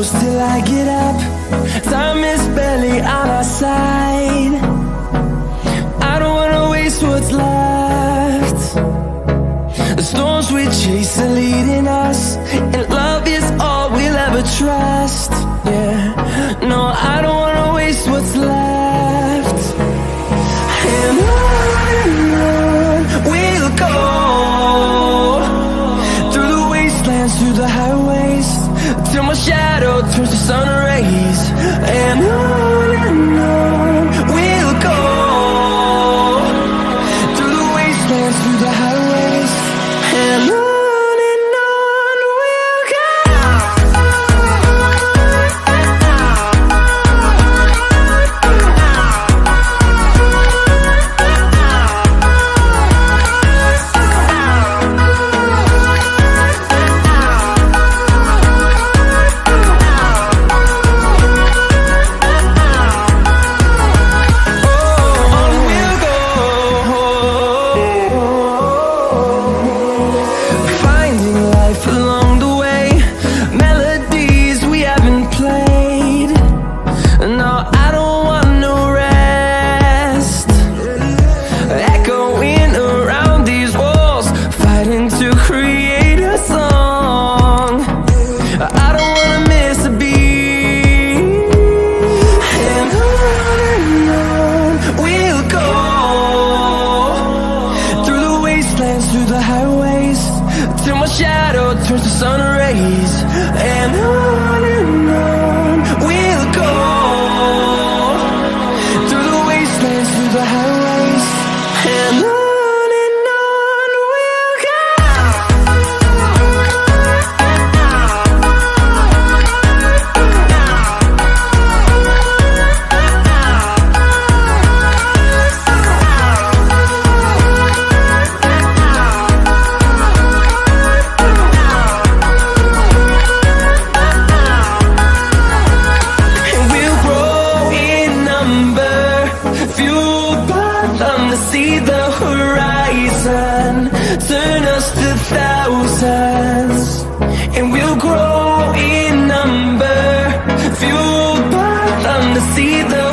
close till I get up. Time is barely on our side. I don't wanna waste what's left. The storms we chase are leading us, and love is all we'll ever trust. Yeah, no, I don't wanna waste what's left. And on we'll go, through the wastelands, through the highways, till my shadow turns to sun rays. And on we'll go, through the wastelands, through the highways, and on we'll go. Through the highways, till my shadow turns to sun rays. And on we'll go, through the wastelands, through the highways, and on we'll go. See the horizon, turn us to thousands, and we'll grow in number, fueled by them to see the